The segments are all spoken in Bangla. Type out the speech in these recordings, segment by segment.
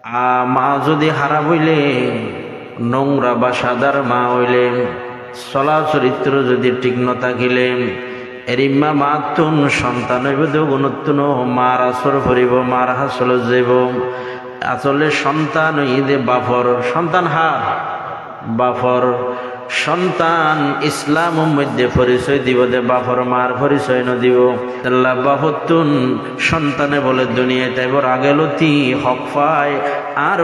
মা যদি হারাম হইলে, নোংরা বা সাদার মা হইলে, চলা চরিত্র যদি ঠিক ন থাকিলে, এরিম্মা মাতুন সন্তান হইব গুণত্তুন মার আসর ভরিব, মার হাসল যাইব। আসলে সন্তান ঈদে বাফর, সন্তান হার বাফর। সন্তান ইসলামের মধ্যে পরিচয় দিব দে, বাফর মার পরিচয় নদিব। আল্লাহ বাফতুন সন্তানে বলে দুনিয়ায় তাইবর আগেলতি হক পায় আর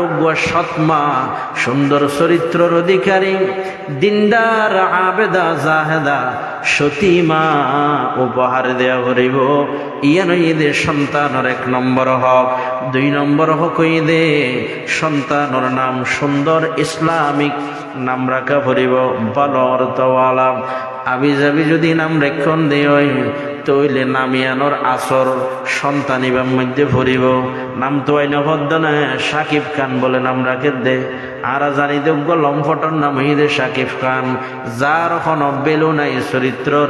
সৎমা, সুন্দর চরিত্রর অধিকারী, দিনদার আবেদা জাহেদা সতীমা উপহার দেয়া করিব। ইয়ান ঈদে সন্তানের 1 নম্বর হক। 2 নম্বর হক ঈদে সন্তানের নাম সুন্দর ইসলামিক নাম রাখা পড়িব, ভালো অর্থওয়ালা। আবি যাবি যদি নাম রেক্ষণ দেয় তইলে নামিয়ানোর আসর সন্তানিবার মধ্যে ভরিব। নাম তো আইন ভদ্র না, সাকিব খান বলে নাম রাখে দে। আর জানি যোগ্য লম্ফটর নাম হইদে সাকিব খান, যার কোনো বেলু নাই চরিত্রর,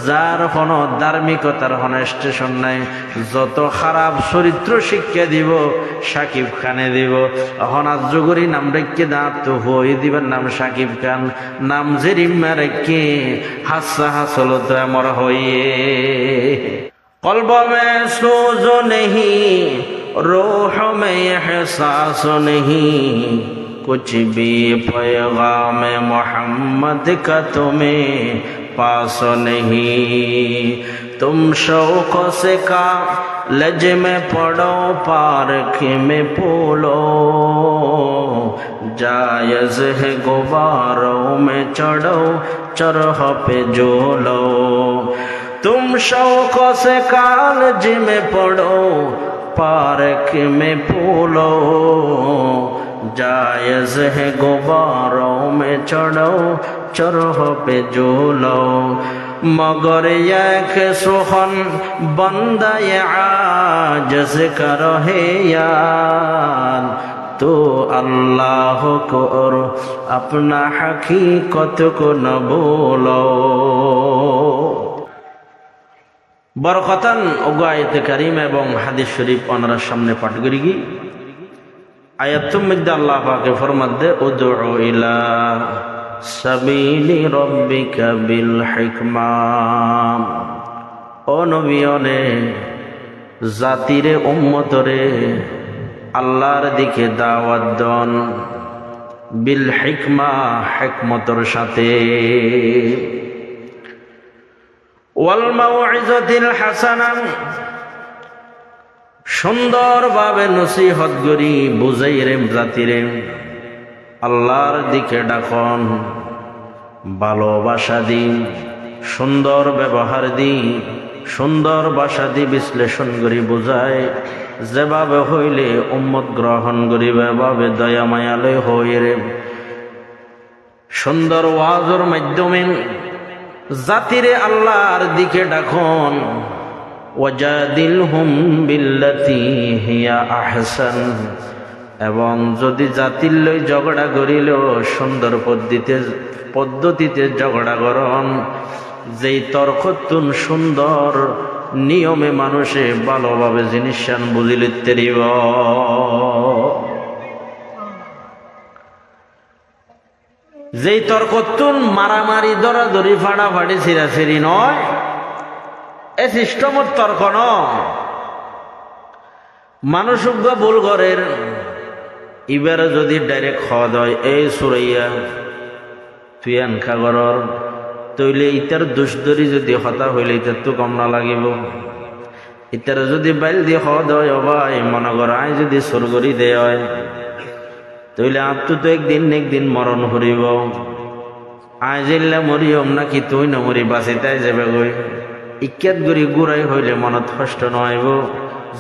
যার কোনো ধার্মিকতার কোনো স্টেশন নাই। যত খারাপ চরিত্র শিক্ষা দিব সাকিব খানে দিব। এখন আজ যুগরি নাম রেখে দাঁত তো হই দিবার নাম সাকিব খান। নাম যে রিম্মা রেখে হাসা হাসল তো আমার হইয়ে। কলব মে সোজো নেহি, रूह में एहसास नहीं, कुछ भी पैगाम मोहम्मद का तुम्हें पास नहीं। तुम शौक से कॉलेज में पढ़ो, पार्क में फूलो, जायज है गुब्बारों में चढ़ो, चरह पे झूलो। तुम शौक से कॉलेज में पढ़ो, पार्क में फूलो, जायज है गुब्बारों में चढ़ो, चरह पे झूलो। मगर एक सुखन बंदा ये आजिज़ का रहे यार, तो अल्लाह को और अपना हकीकत को न भूलो। বরকতান ওগো আয়াতে কারিমা এবং হাদিস শরীফ ওনার সামনে পাঠ করি কি। আয়াতুর মধ্যে আল্লাহ পাকে ফরমান দে, উদউ ইলা সাবিলি রাব্বিকা বিল হিকমা। ও নবীনে, জাতিরে উম্মতরে আল্লাহর দিকে দাওয়াত দেন, বিল হিকমা হিকমতর সাথে, ওয়াল মাউইজাতিল হাসানা সুন্দরভাবে নসিহত করি বুঝাই রে জাতিরে আল্লাহর দিকে ডাকন, ভালোবাসা দি, সুন্দর ব্যবহার দি, সুন্দর ভাষা দি বিশ্লেষণ করি বুঝায়। যেভাবে হইলে উম্মত গ্রহণ করিবে, এভাবে দয়া মায়ালয় হই রে। সুন্দর ওয়াজের মাধ্যমে জাতিরে আল্লাহর দিকে ডাকুন। ওয়াজাদিলহুম বিল্লাতি হিয়া আহসান, এবং যদি জাতির লই ঝগড়া করিল সুন্দর পদ্ধতিতে ঝগড়া করন, যেই তর্কতুন সুন্দর নিয়মে মানুষে ভালোভাবে জিনিস বুঝিলে তেরিব। যেই তর্কতুন মারামারি দরাদরি ফাড়াফাড়ি ছিঁড়াছিড়ি নয়, এ সিস্টেমের তর্ক ন। মানুষ ভুল করের এবারে যদি ডাইরেক্ট খাওয়া দেয়, এই সুরাইয়া তুই আনখা ঘরর, তইলে ইটার দোষ ধরি যদি হতা হইলে ইটার তো কম না লাগিব। ইটার যদি বাইল দিয়ে খাওয়া দেয়, ভাই মনে কর আই যদি সরগরি দেয়, তইলে আপনি তো একদিন মরণ হরিব। আয় জিল্লা মরিয়ম নাকি তুই না মরি বাঁচিতাই যাবে গই। ইক্যাত গরি গুড়াই হইলে মনত কষ্ট নইব।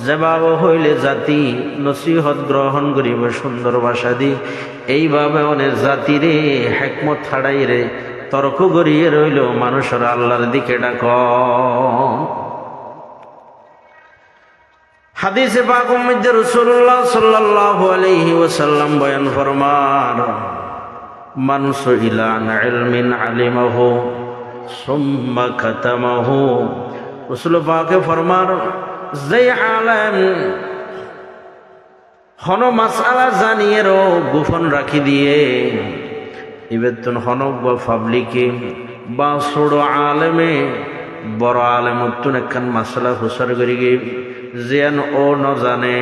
যেভাব হইলে জাতি নসিহত গ্রহণ করিব সুন্দর ভাষা দি। এইভাবে অনেক জাতিরে হেকমত ছাড়াই রে তর্ক করিয়ে রইল মানুষের আল্লাহর দিকে ডাক। হাদিসে পাকের মধ্যে রাসূলুল্লাহ সাল্লাল্লাহু আলাইহি ওয়াসাল্লাম বয়ান ফরমান, মান সুইলা আন ইলমিন আলিমাহু সুম্মা কাতামাহু। রাসূল পাকে ফরমান, যে আলেম হন মাসআলা জানিয়েরও গোপন রাখি দিয়ে ইবেতুন হনক বা পাবলিকে বা ছোট আলেমে বড় আলেমতুন একখান মাসআলা হুসার করি গে যেন ও ন জানে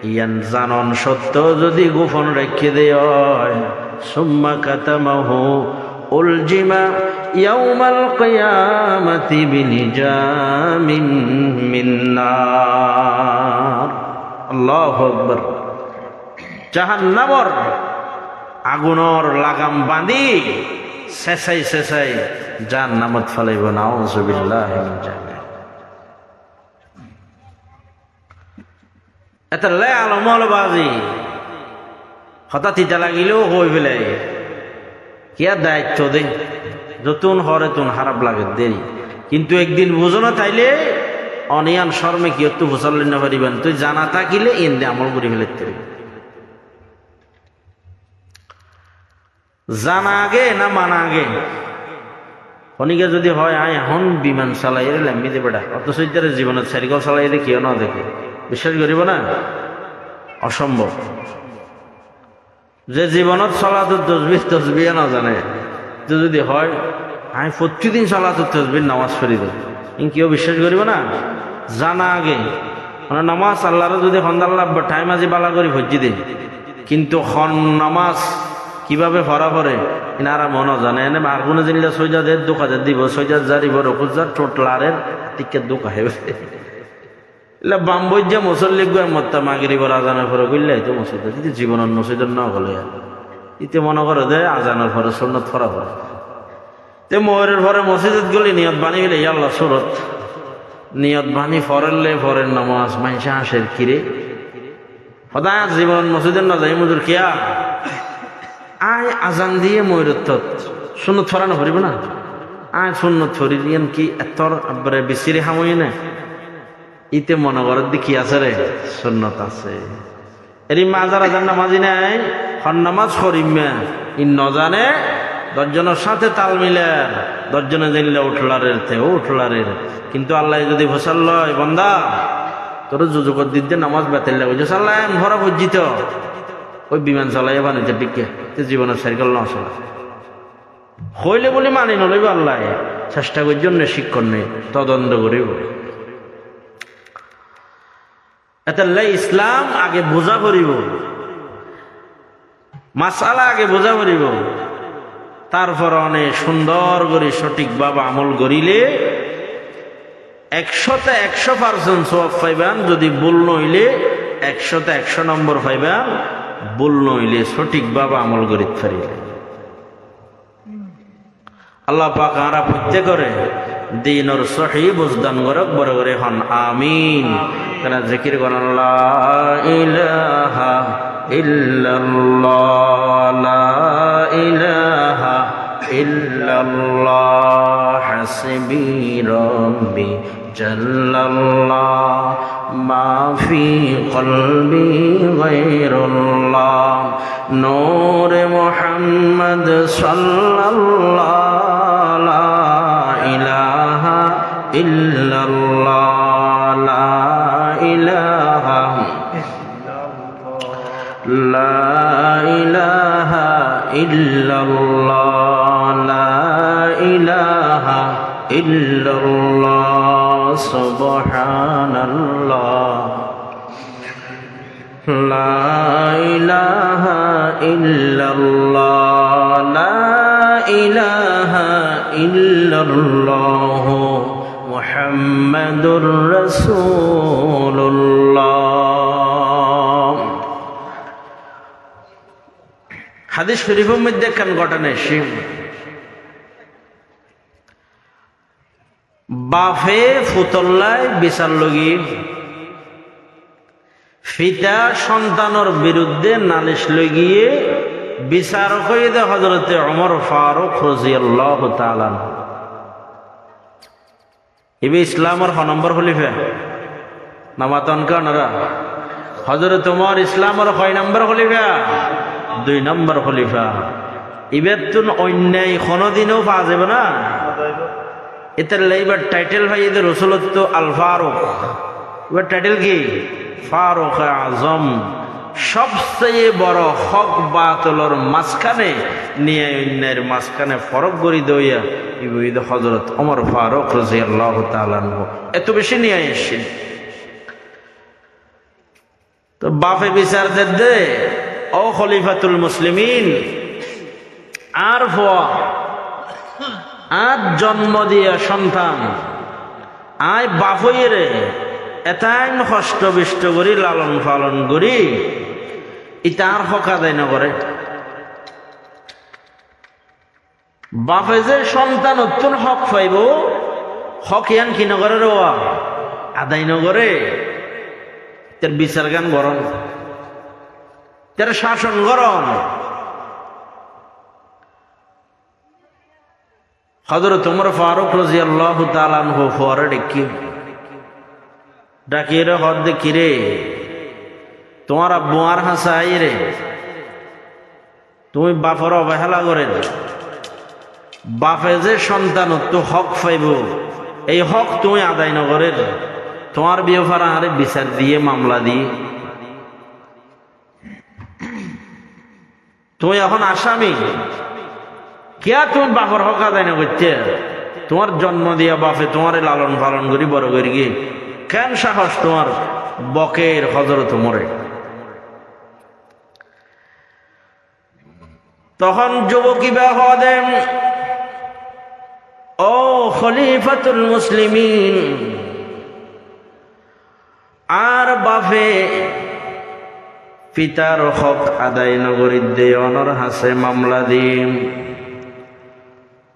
ইয়ান জানন সত্য যদি গোপন রেখে দেয় সুম্মা কাতামাহু উলজিমা ইয়াউমাল কিয়ামাতি বিনিজামিন মিন নার। আল্লাহু আকবার। জাহান্নামর আগুনর লাগাম বাঁধি শেষাই শেষাই জাহান্নামত ফেলাইব। নাউযুবিল্লাহি মিন জালিক। এটা লে আলমল বাজি হঠাৎ ইটা লাগিলেও হয়ে ফেলে কিয়া দায়িত্ব দে যতুন হরে তুন খারাপ লাগে দেরি, কিন্তু একদিন বুঝো না তাইলে অনিয়ান শর্মে কি একটু ফুসাল্লি না পারিবেন তুই জানা থাকিলে এনে আমল করে ফেলতে জানা আগে না মানা আগে। খনিকে যদি হয় আয় এখন বিমান চালাই ল্যাম্বি দে বেটা, অথচ জীবনের সাইকেল চালাই দেখিও না দেখে বিশ্বাস করিব না, অসম্ভব। যে জীবনত চলাতো তসবিহ না জানে যদি হয় আমি প্রতিদিন চলাতো তসবিহ নামাজ পড়ি দেব, কেউ বিশ্বাস করিব না। জানা আগে মানে নামাজ আল্লাহর যদি খন্দাল্লাহ টাইম আজি বালা করে ভজি দে, কিন্তু খন নামাজ কিভাবে ভরা পড়ে এনারা মনে জানে এনে আগুনে জিনিস সৈজাদের দোকাজের দিব সৈজাদ জারিব রকুজার টোটলারের টিকে দোকা হেবে বাম্বজ্যা মুসল্লি গুয়া মত্তা মাগিরি বড় আজানের পরে করলে তো মসজিদ যদি জীবনের মসজিদের না হলে ইতে মনে করে দে আজানের পরে সুন্নত ফরা পড়ে তে ময়ূরের পরে মসজিদ গুলি নিয়ত বানি গেলে আল্লাহ সুরত নিয়ত বানি ফরেলে ফরের নামাজ মাইসা হাসের কিরে সদায় জীবন মসজিদের না যাই মজুর কিয়া আয় আজান দিয়ে ময়ূরের তত সুন্নত ফরানো ভরিব না আয় সুন্নত ফরি দিয়েন কি এতর আব্বারে বিচিরে হামই না ইতে মনে করার দিকে আছে রে সুন্নত আছে এরি মাজার আজান নামাজি নাই হন নামাজ করিমা ই নজানে দশজনের সাথে তাল মিলে দশজনে জানলে উঠলারের উঠলারের, কিন্তু আল্লাহ যদি ফসল লয় বন্দা তোর যুযুকর দিতে নামাজ বেতেল লাগে যে সাল্লাহ ভরা বুঝিত ওই বিমান চালাই বানিতে দিকে জীবনের সাইকেল না চলা হইলে বলে মানি নলইব আল্লাহ চেষ্টা করার জন্য শিক্ষণ নেই তদন্ত করিব। এতাল্লা ইসলাম আগে বোঝা করিব, মাসালা আগে বোঝা করিব, তারপর অনেক সুন্দর করে সঠিকভাবে আমল করিলে 100তে 100% সওয়াব পাইবেন। যদি ভুল নইলে 100তে 100 নম্বর পাইবেন, ভুল নইলে সঠিকভাবে আমল করিতে পারিলে। আল্লাহ পাক আমরা প্রত্যেকরে দিনের সহি বুঝদান করক বড় করে হন আমিন। কেন জিকির করেন লা ইলাহা ইল্লাল্লাহ লা ইলাহা ইল্লাল্লাহ হাসবি রাব্বি জাল্লাল্লাহ মা ফি কলবি গায়রুল্লাহ নূরে মুহাম্মদ সাল্লাল্লাহ লা ইলাহা ইল্লাল্লাহ লা ইলাহা লা ইলাহা ইল্লাল্লাহ লা ইলাহা ইল্লাল্লাহ সুবহানাল্লাহ লা ইলাহা ইল্লাল্লাহ লা ইলাহা ইল্লাল্লাহ মুহাম্মাদুর রাসূলুল্লাহ। হাদিস শরীফের মধ্যে একখান ঘটনা এসে বাফে ফুতল্লায় বিচার লগি পিতা সন্তানের বিরুদ্ধে নালিশ লগিয়ে বিচারক হয়ে দে হযরতে ওমর ফারুক রাদিয়াল্লাহু তাআলা। ইবে ইসলামের 6 নম্বর খলিফা নামাতন কানরা হযরত ওমর ইসলামের 6 নম্বর খলিফা 2 নম্বর খলিফা। ইবের তুন অন্যায় কোনদিনও পাওয়া যাবে না। এটার লাইবার টাইটেল ভাই এদের রসুলত্ব আল ফারুক, এবার টাইটেল কি ফারুক আজম সবচেয়ে বড় হক বাতলর মাঝখানে নিয়ে অন্যের মাঝখানে ফরক গড়ি দইয়া ইবুদ হযরত ওমর ফারুক রাদিয়াল্লাহু তাআলা আনহু এত বেশি নিয়ে এসেছেন। তো বাপে বিচার দে ও খলিফাতুল মুসলিমিন, আর ভুয়া আর জন্ম দিয়া সন্তান আয় বাপইয়ে রে এতাই কষ্ট বিষ্ট করি লালন পালন করি ইতার হক আদায় না করে। বাপে যে সন্তান অত্যন হক পাইব হক ইয়ান কি নগরে রোয়া আদায় নগরে তার বিচার গান গরম, তার শাসন গরম। হযরত ওমর ফারুক রাদিয়াল্লাহু তাআলা আনহু ফরে ডাকিয়ে রে হদ দেখি রে তোমার আব্বু আর হাসাই রে, তুমি বাপর অবহেলা করে বাপে যে সন্তান তো হক পাইব এই হক তুমি আদায় নগরে তোমার বিয়ে ফারা আরে বিচার দিয়ে মামলা দিয়ে তুমি এখন আসামি কিয়া তুমি বাপর হক আদায় না করতে, তোমার জন্ম দিয়া বাপে তোমার লালন পালন করি বড় করি গিয়ে কেন সাহস তোমার বকের হযরত ওমরে। তখন যুবকী বাবা দেন ও খলিফাতুল মুসলিমিন, আর বাপে পিতার হক আদায় নগরী দে অনর হাসে মামলা দিম,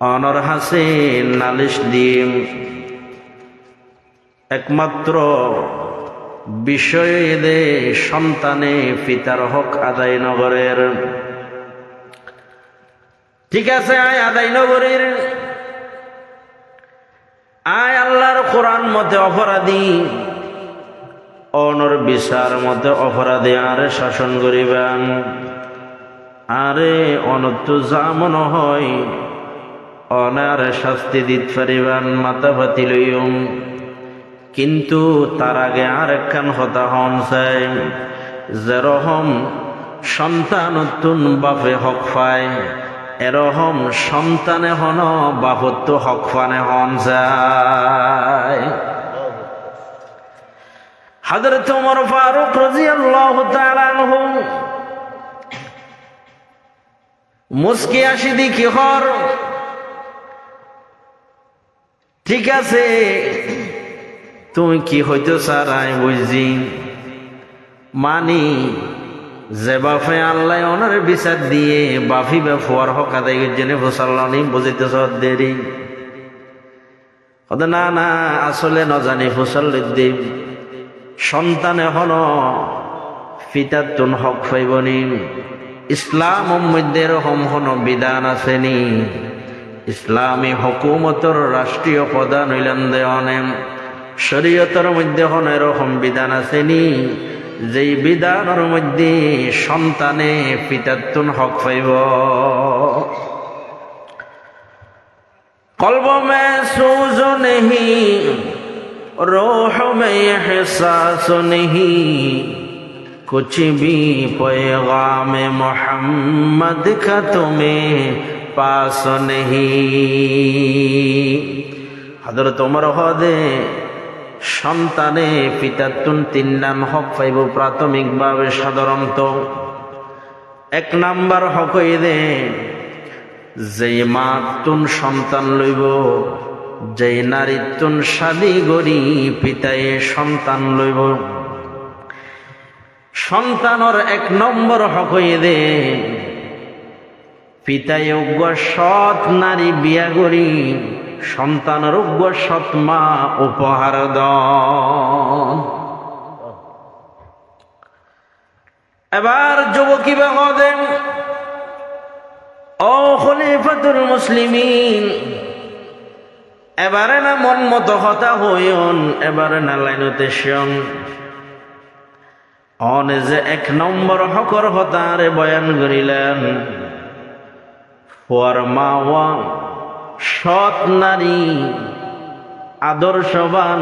অনর হাসে নালিশ দিম। একমাত্র বিষয় দে সন্তানে পিতার হক আদায় নগরের। ঠিক আছে আয় আদায় নগরীর আয় আল্লাহর কোরআন মতে অপরাধী অনর বিচার মতে অপরাধী আরে শাসন করিবেন, আরে অনত্য যা মনে হয় অনারে শাস্তি দিতে পারিবেন মাথা পাতি লইম। কিন্তু তার আগে আর একখান কথা হন চাই, যেরকম সন্তান নতুন বাপে হক পায় এরকম সন্তানে হন বাপত্য হক পানে হন যায়। হযরত ওমর ফারুক রাদিয়াল্লাহু তাআলা আনহু মুস্কি আসি দেখি হর ঠিক আছে তুমি কি হইতো স্যার আমি বুঝছি মানি যে বাপে আল্লাহ ওনার বিচার দিয়ে বাফি বা ফুয়ার হক আদায় জেনে ফসাল্লানি বুঝিতেছ দেরি না না আসলে নজানি ফসল্লির দেব সন্তানে হন পিতার তুন হক পাইবনি। ইসলাম মধ্যে এরকম হন বিধান আসেনি, ইসলামী হুকুমতর রাষ্ট্রীয় প্রধান হইলেন দেওয়ানে শরীয়তের মধ্যে হন এরকম বিধান আসেনি যেই বিধানের মধ্যে সন্তানে পিতার তুন হক পাইব। কলব মে সুজ নেহি रोह में एहसास नहीं कुछ भी पैगाम मोहम्मद का तुम्हें पास नहीं। हजरत उमर हदे সন্তানে পিতার তুন তিন নাম হক পাইব প্রাথমিকভাবে সাধারণত। এক নাম্বার হক দে যে মা তুন সন্তান লইব, যে নারীর তুন শাদী গরি পিতায় সন্তান লইব। সন্তানর এক নম্বর হক দে পিতায় যোগ্য সৎ নারী বিয়া করি সন্তানের যোগ্য সৎ মা উপহার দান। এবার যুবকী বাগদে ও খলিফাতুল মুসলিমিন, এবারে না মন মতো কথা হইন, এবারে না লাইনতে শোন অনে যে এক নম্বর হকর হতারে বয়ান করিলেন। ফর মাওয়া সৎ নারী আদর্শবান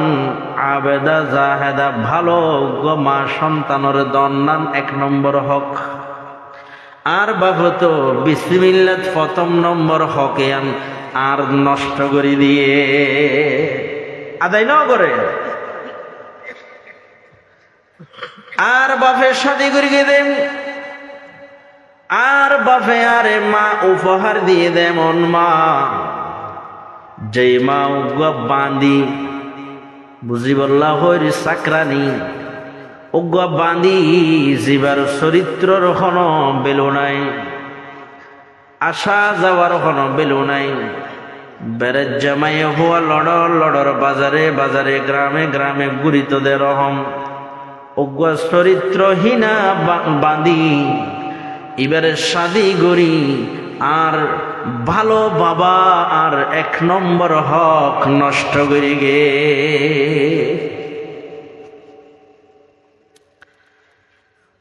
আবেদা জাহেদা ভালো মা সন্তানের দন্নান 1 নম্বর হক। আর বাবা তো বিসমিল্লাহ প্রথম নম্বর হকে আর নষ্ট করে দিয়ে আদায় ন করে আর বাপের সাথে করে দেন আর বাপে আরে মা উপহার দিয়ে দেমন মা যেই মা উগা বাঁধি বুঝি বললা হইর চাকরানি উগা বাঁধি জীবার চরিত্রর হন বেলো নাই, আসা যাওয়ার হন বেলো নাই। বেড়ের জামাই হওয়া লড়র লড়র বাজারে বাজারে গ্রামে গ্রামে গুরিতদের রহম উগা চরিত্রহীনা বাঁধি এবারে শাদি গড়ি আর ভালো বাবা আর 1 নম্বর হক নষ্ট করি গে।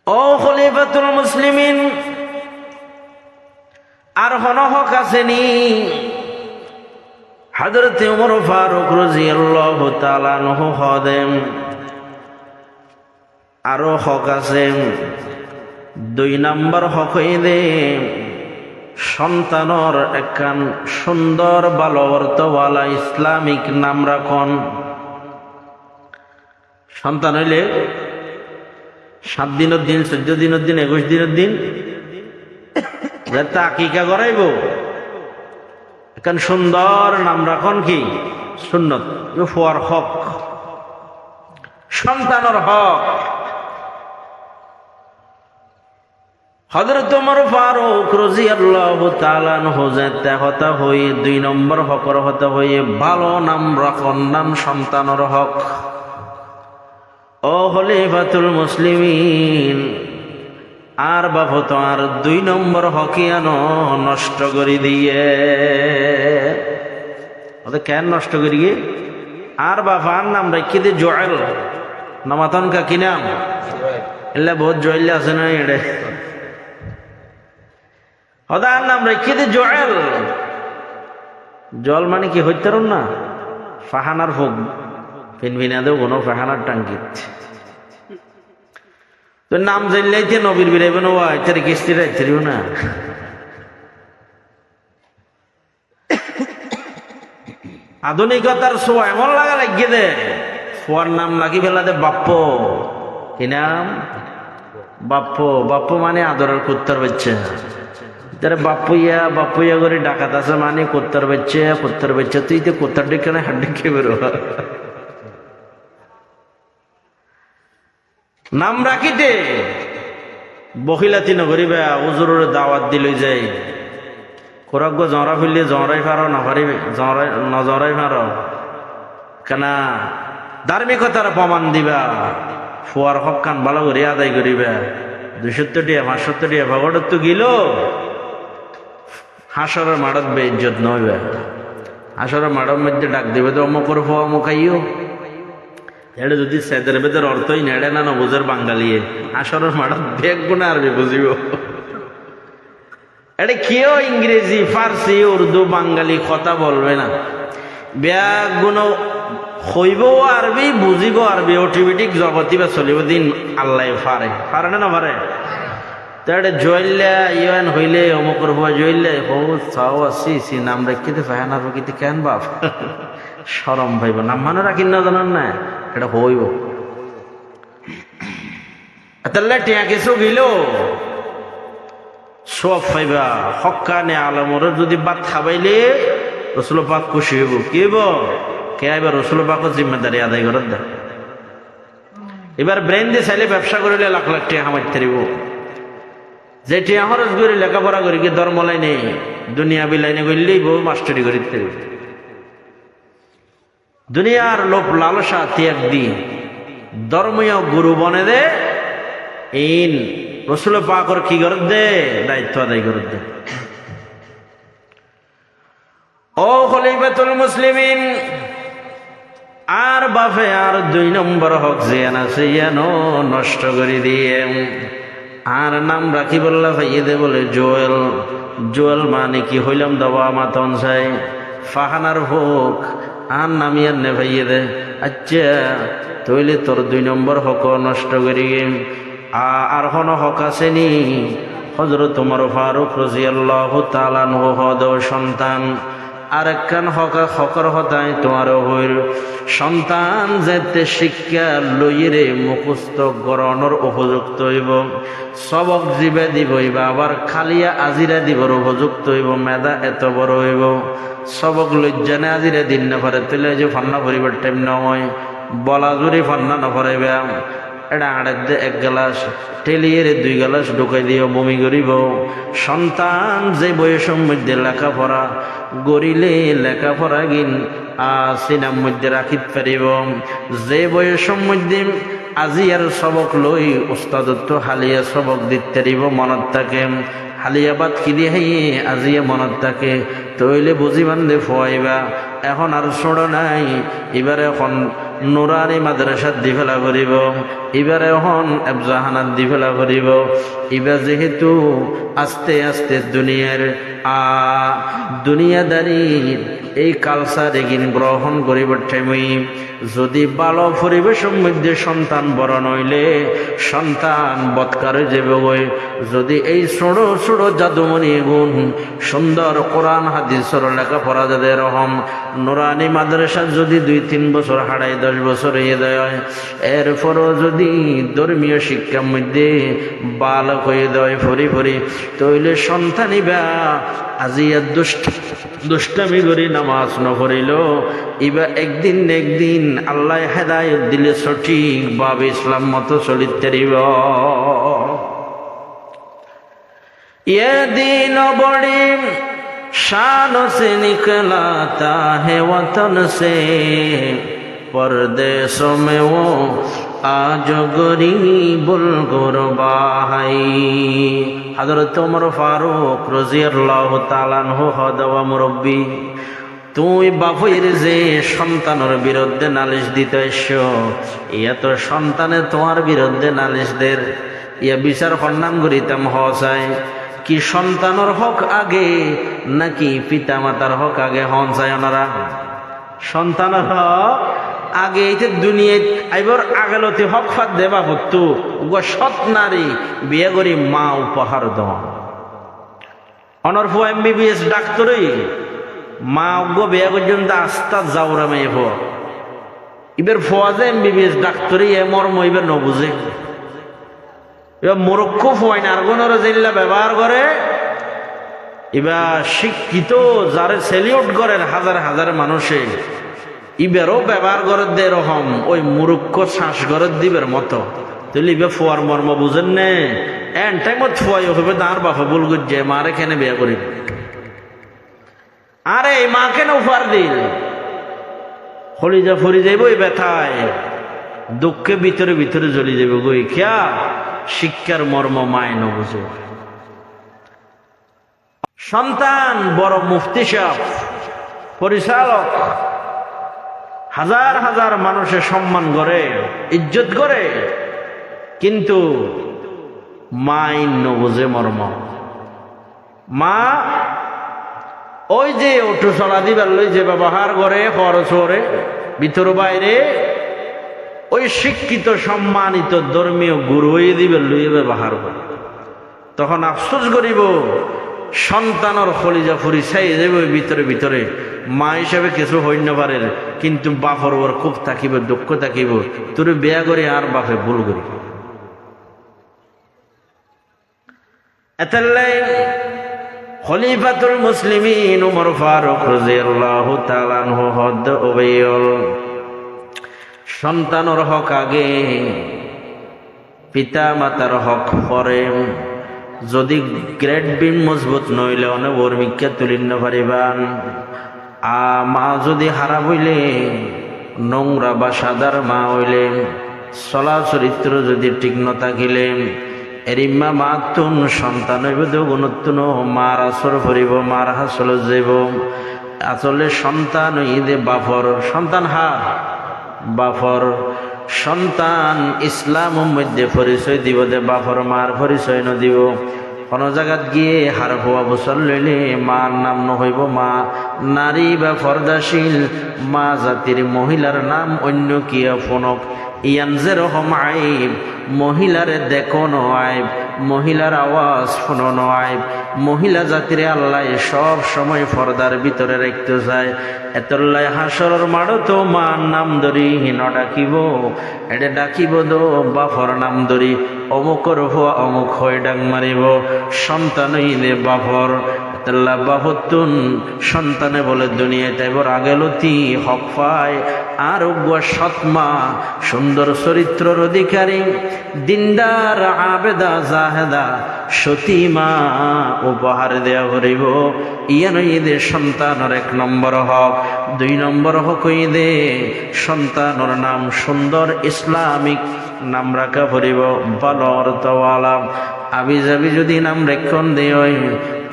ও খলিফাতুল মুসলিমিন, আর হন হক আসেনি হযরত ওমর ফারুক রাদিয়াল্লাহু তাআলা আনহু হদেম আরো হক আছে। 2 নম্বর হক হইলে সন্তানর একখান সুন্দর ভালো অর্থওয়ালা ইসলামিক নাম রাখন। সন্তান হইলে 7 দিনের দিন 14 দিনের দিন 21 দিনের দিন যাতে আকিকা করাইব একখান সুন্দর নাম রাখন কি সুন্নত ফুয়ার হক সন্তানর হক। হযরত ওমর ফারুক রাদিয়াল্লাহু তাআলা আনহু যাতে হতা হই 2 নম্বর হকর হতা হয়ে ভালো নাম রাখন নাম সন্তানর হক। ও খলিফাতুল মুসলিমিন, আর বাবা তো আর 2 নম্বর হকিয়ানো নষ্ট করে দিয়ে ওদের কেন নষ্ট করি গে? আর বাবার নাম রেখে দিয়ে জয়েল নামাতন কা কি নাম এলে বহুত জয়েল আছে না এড়ে হদার নাম রেখে দিয়ে জয়েল। জল মানে কি হইতে না ফাহানার হোক ফিনফিনা দেব কোনো ফাহানার টাঙ্কিত তো নাম জানলাইতে নবীর বিরাইবেন ও আইতারে কিস্তি রাইতারিও না। আধুনিকতার ছোঁয়া এমন লাগা লাগিয়ে দে ফোয়ার নাম লাগি ফেলা দে বাপ্প। কি নাম? বাপ্প। বাপ্প মানে আদরের কুত্তার বাচ্চা। তারা বাপ্পুইয়া বাপ্পুইয়া করে ডাকাত আছে মানে কুত্তার বাচ্চা তুই তো কুত্তার ডেকে না হাত ডেকে বেরো। নাম রাখিতে বহিলাতি নগরিবা উজুরের দাওয়াত দিল যাই কোরজ্ঞ জঁরা ফেললে জঁরাই ফারো না পারিবে নজরাই ফারো কেনা ধার্মিকতার প্রমাণ দিবা ফুয়ার হক কান ভালো করে আদায় করিবা। 270 টাকা 570 টাকা ভগড় তো গিল হাসরের মাড়ত বে ইজ্জত নইবে। হাসরের মাড়ের মধ্যে ডাক দিবে তো অমুকর ফো অমুকাইও এটা যদি সেদের বেদের অর্থই নেড়ে না বুঝের বাঙালিয়ে হাসরের মাড়ত বেগ গুণা আরবি বুঝিব। এটা কেউ ইংরেজি ফার্সি উর্দু বাঙালি কথা বলবে না, ব্যাগ গুণ হইব আরবি বুঝিব আরবি অটোমেটিক জগতি বা চলিব দিন আল্লাহ পারে না পারে। তো এটা জয়লা ইয়েন হইলে অমুকর হওয়া জয়লে হো চাও আসি নাম রেখিতে ফাহানার প্রকৃতি কেন বাপ সরম ভাইব নাম মানে রাখি না জানান না এটা হইব। তাহলে টিয়া কিছু গিল সব পাইবা হকানে আলমর যদি বাদ খাবাইলে রসুল পাক খুশি হইব। কি হইব? কে এবার রসুল পাকের জিম্মেদারি আদায় করার দা। এবার ব্রেন দিয়ে চাইলে ব্যবসা করিলে লাখ লাখ টাকা কামাইতে পারিব। যে টিয়া খরচ করে লেখাপড়া করি কি ধর্ম লাইনে দুনিয়া বিলাইনে করলেই বউ মাস্টারি করিতে পারিব। দুনিয়ার লোভ লালসা ত্যাগ দিয়ে ধর্মীয় গুরু বনে দে ইন রসুল পাকর কি করে দে দায়িত্ব আদায় করে দে। ও খলিফাতুল মুসলিমিন, আর বাপে আর 2 নম্বর হক জিয়ান আছে ইয়ানো নষ্ট করে দিয়ে আর নাম রাখি বললা ভাইয়ে দে বলে জোয়েল। জোয়েল মানে কি হইলাম দাবা মাতন চাই ফাহানার হোক আর নামিয়ে নেভাইয়ে দে। আচ্ছা তৈলে তোর 2 নম্বর হক নষ্ট করি আর হন হক আসেনি। হযরত ওমর ফারুক রাদিয়াল্লাহু তাআলা আনহু হদ সন্তান আর একখান হকর হতায় তোমার হইল সন্তান যেতে শিক্ষা লইরে মুখস্থ গরণর উপযুক্ত হইব, সবক জীবে দিব হইবা, আবার খালিয়া আজিরা দিবর উপযুক্ত হইব, মেধা এত বড় হইব। সবক লজ্জানে আজিরা দিন না পারে তুলে যে ফান্না পরিবার টাইম নয়, বলা জুড়ি ফান্না না পারাইবে। এটা আড়াক দিয়ে 1 গ্লাস ঠেলিয়ে 2 গ্লাস ঢুকাই দিও, বমি করিব। সন্তান যে বয়সের মধ্যে লেখাপড়া গড়িলে লেখাপড়া গিন সিনার মধ্যে রাখিত পারিব, যে বয়সের মধ্যে আজি আর সবক লই উস্তাদত্ব হালিয়া সবক দিতে পারিব, মনত থাকে হালিয়াবাদ কি দিয়ে আজিয়ে মনত থাকে, তইলে বুঝি বান্ধে ফুয়াইবা। এখন আর ছোড় নাই, এবারে এখন নুরানি মাদ্রাসাত দি ফেলা করিব, এবারে এখন এফজাহানাত দি ফেলা করিব। এবার যেহেতু আস্তে আস্তে দুনিয়াদারি এই কালচার এগিন গ্রহণ করিবার টাইমই যদি ভালো পরিবেশের মধ্যে সন্তান বড় নইলে সন্তান বৎকারে যাবে। যদি এই ছোট ছোট জাদুমণি গুণ সুন্দর কোরআন হাদিসের লেখাপড়া যাদের রকম নুরানি মাদ্রাসা যদি 2-3 বছর হারাই 10 বছর হয়ে যায়, এরপরও যদি ধর্মীয় শিক্ষার মধ্যে বালক হয়ে দেয় ফরি তইলে সন্তানিবা আজি দুষ্টামি করি নামাজ নপড়িল, ইবা একদিন আল্লাহ হেদায়েত দিলে সঠিক ভাবে ইসলাম মতো চলিতে পারিব। ये दिन बड़ी शान से निकलाता है वतन से, परदेशों में वो आज गरीबुल गुरबा है। हजरत उमर फारूक রাদিয়াল্লাহু তাআলা আনহু হদওয়া মুরব্বী, তুই বাপের যে সন্তানের বিরুদ্ধে নালিশ দিতে এসো, ইয়া তো সন্তানে তোমার বিরুদ্ধে নালিশদের ইয়া বিচার সম্মান করিতাম হসায় কি সন্তানের হক আগে নাকি পিতা মাতার হক আগে হন চায়? ওনারা সন্তানের হক আগে এইতে দুনিয়ায় আইবার আগেলতে হক ফাঁক দেবা হতো। সৎ নারী বিয়ে করি মা উপহার দেওয়া, অনর্ফ MBBS ডাক্তারই মা উগ্র বিয়ে পর্যন্ত আস্তা যাওরা মেয়ে হো, এবার ফোয়াজে MBBS ডাক্তারই এ মর্ম এবার নবুঝে। এবার মোরক্ষ ফোয়াই না আরগনের জেল্লা ব্যবহার করে, এবার শিক্ষিত যারে সেলিউট করেন হাজার হাজার মানুষে, ইবেরও ব্যবহার করে দে রকম ওই মুরুক্ষ শ্বাস করে দিবের মতো। তাহলে ইবে ফোয়ার মর্ম বুঝেন নে, এন টাইমত ফোয়াই হবে তার বাপে বল গুজে মারে কেন বিয়ে করি, আরে এই মা কেন উপহার দিল, হলিজা ফরি যাইব এই ব্যথায় দুঃখে ভিতরে ভিতরে জ্বলি যাবে গই খেয়া। শিক্ষার মর্ম মায় ন বুঝে। সন্তান বড় মুফতি সাহেব পরিচালক, হাজার হাজার মানুষের সম্মান করে ইজ্জত করে, কিন্তু মাই ন বুঝে মর্ম। মা ওই যে অটো চলা দিবার লই যে ব্যবহার করে খরচ করে ভিতর বাইরে, ওই শিক্ষিত সম্মানিত ধর্মীয় গুরু হয়ে দিবে লইয়ে ব্যবহার করে। তখন আফসোস করিব সন্তানের কলিজা ফুরি চাই যাবে ভিতরে ভিতরে, মা হিসাবে কিছু হই না পারে, কিন্তু বাপর ওর খুব থাকিব দুঃখ থাকিব, তোর বিয়া করে আর বাপে ভুল করি। এতাল্লাই খলিফাতুল মুসলিমিন উমর ফারুক রাদিয়াল্লাহু তাআলা আনহু হদ ওবাইল সন্তানের হক আগে পিতা মাতার হক পরে। যদি গ্রেড বিন মজবুত নইলে অনেক বর্মিকা তুলিন না পারিবান। মা যদি হারা হইলে নোংরা বা সাদার মা হইলে, চলা চরিত্র যদি ঠিক ন থাকিলে, এরিম্মা মাতুন সন্তান হইব গুণত্তুন মার আসর ভরিব, মার হাসল যাইব। আসলে সন্তান ঈদে বাফর সন্তান হার বাফর সন্তান ইসলামের মধ্যে পরিচয় দিব দে, বাফর মার পরিচয় নদিব। কোন জায়গাত গিয়ে হার হওয়া বছর লইলে মার নাম নহইব মা। নারী বা পর্দাশীল মা জাতির মহিলার নাম অন্য কিয়া ফনক। ইয়ান যেরকম আইব মহিলারে দেখো ন আইব, মহিলার আওয়াজ শোনো ন আইব। মহিলা জাতির আল্লাহ সব সময় পর্দার ভিতরে রাখতে যায়। এতল্লাই হাসরের মাড়ো তো মার নাম ধরি হিন ডাকিব, এটা ডাকিব দো বাফর নাম ধরি। অমুকর হওয়া অমুক হয়ে ডাক মারিব, সন্তানই দে বাফর। এতল্লা বাফতুন সন্তানে বলে দুনিয়ায় তাইবর আগেলতি হক পায়। আর উগ্র সৎমা সুন্দর চরিত্রর অধিকারী দিনদার আবেদা জাহেদা সতীমা উপহার দেয়া করিব। ইয়ান ঈদে সন্তানের 1 নম্বর হক। 2 নম্বর হক ঈদে সন্তানের নাম সুন্দর ইসলামিক নাম রাখা পড়িব। ভালো অর্থওয়ালা আবি যাবি যদি নাম রেক্ষণ দেয়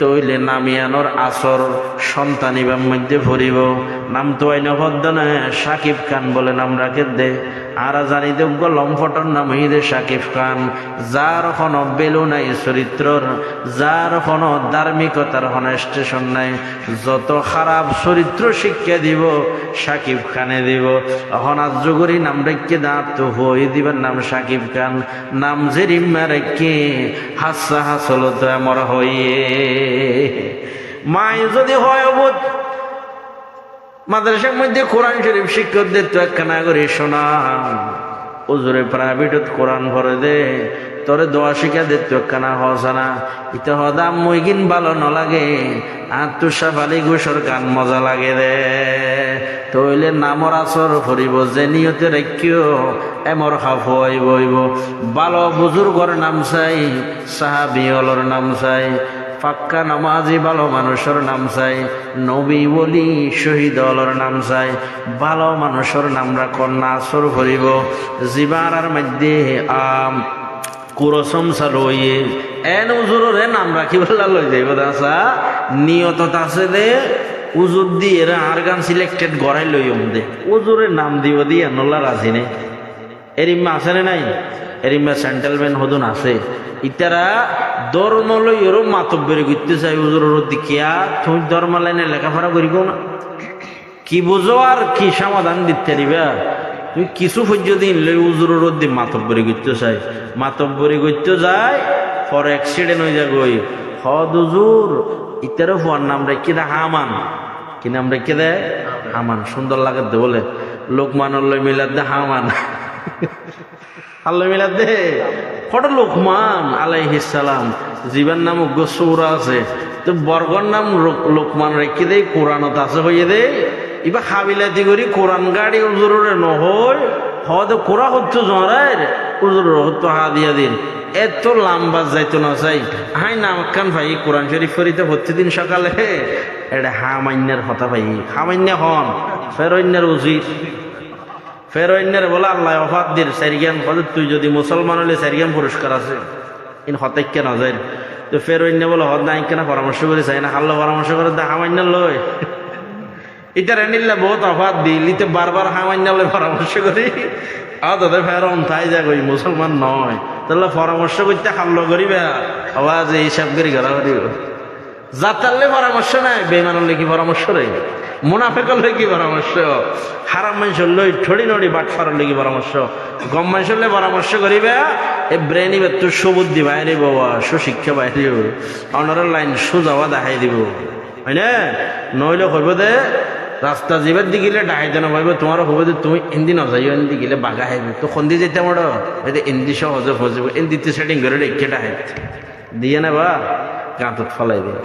তৈলে নামিয়ানোর আসর সন্তানিবার মধ্যে ভরিব। নাম তো আইন ভদ্র না সাকিব খান বলে নাম রাখে দে। আর জানি দেব লম্ফটর নাম হইদে সাকিব খান। যার কোনো বেলু নাই চরিত্রর, যার কোনো ধার্মিকতার কোনো স্টেশন নাই, যত খারাপ চরিত্র শিক্ষা দিব সাকিব খানে দিব। এখন আজ যুগরি নাম রেখে দাঁত তো হয়ে দিবার নাম সাকিব খান। নাম যে রিম্মা রেখে হাসা হাসল তো আমার হইয়ে মাই যদি হয় অবুধ মাদ্রাসার মধ্যে কোরআন শরীফ শিক্ষকদের তো একখানা করে শোনা। উজুরে প্রাইভেটত কোরআন ভরে দে, তোরে দোয়া শিখা দে তো একখানা হসানা। ইতে হদাম মইগিন ভালো নলাগে, আর তুষাফ আলী ঘোষর গান মজা লাগে দে। তইলে নামর আসর ভরিব যে নিয়তে রাখিও এমর হাফ হইব। ভালো বুজুর্গর নাম চাই, সাহাবিয়লর নাম চাই, পাক্কা নামাজি ভালো মানুষের নাম চাই, নবী বলি শহীদ হলর নাম চাই। ভালো মানুষের নাম রাখন নাচর ভরিব। জিবারার মধ্যে কুরসম চালইয়ে এন উজুরে নাম রাখি বলা লই যাইব। দাসা নিয়ত আছে দে উজুর দিয়ে এরা আর গান সিলেক্টেড গড়াই লইম দে। উজুরের নাম দিব দিয়ে নল্লা রাজি নেই। এরিম্মা আছে না নাই? এরিম্মা সেন্টেলমেন্ট হদুন আছে। ইতারা ধর্ম লই ওরও মাতব্বরি করতে চাই উজুরের দিকিয়া। তুমি ধর্ম লাইনে লেখাপড়া করিব না, কি বুঝো আর কি সমাধান দিতে দিবা? তুমি কিছু সহ্য দিন লই উজুরের দি মাতব্বরি করতে চাই। মাতব্বরি করতে যায় পরে অ্যাক্সিডেন্ট হয়ে যা গই হদ উজুর। ইতারও হওয়ার নাম রেখে দে হামান। কি নাম রেখে দেয়? হামান। সুন্দর লাগে দে বলে লোকমানের লই মিলাদ দে হামান। আল্লাহ মিলাদ দে কত লোকমান আলাইহিস সালাম জীবন নাম সৌরা আছে তো বর্গর নাম লোকমান রেখে দেয়। কোরআনত আছে হইয়ে দে ইবা হাবিলাতি করি কোরআন গাড়ি উজুরে নহই হদ কোরা হচ্ছে জরায় উজুর হতো হা দিয়া দিন। এত লম্বা যাইতো না চাই হাই নাম কান ভাই কোরআন শরীফ ফরিতে প্রতিদিন সকালে এটা হামান্যের হতা ভাই। হামান্য হন ফেরন্যের উচিত। ফেরন্যের বলে আল্লাহ অফাত দির সারিগান হলে তুই যদি মুসলমান হলে সারিগান পুরস্কার আছে ইন হতাইকে না যায়। তো ফেরন্য বলে হদ নাই কেনা পরামর্শ করে চাই না হাল্লা পরামর্শ করে দা হামান্য লয়। এটা রেনিল্লা বহুত অফাত দিল ইতে বারবার হামান্য লয় পরামর্শ করি। আর তাদের ফেরন তাই যা কই মুসলমান নয় তাহলে পরামর্শ করতে হাল্ল করিবে আওয়াজ হিসাব করি ঘরা করিব। যাতারলে পরামর্শ নাই, বেমানের লেখি পরামর্শ রে, মুনাফেকর লেখি পরামর্শ, হারাম মানুষের লই ঠড়ি নড়ি বাটফারের লেখি পরামর্শ, গম মানুষের লে পরামর্শ করিবে এ ব্রেনি বেত্তর সুবুদ্ধি বাইরে বাবা সুশিক্ষা বাইরে অনারের লাইন সুযাওয়া দেখাই দিব হয় না। নইলে হইব দে রাস্তা যাবার দিকে ডাহাইতে না ভাইব তোমারও হবো যে তুমি এন্দি নজাইও এন্দি গেলে বাঘা হাইবে তো সন্ধি যেতে আমার এন্দি সহজে ফসব এন্দিতে সেটিং করে রেখে ডাহাই দিয়ে না বা গাঁতত ফলাই দিয়ে।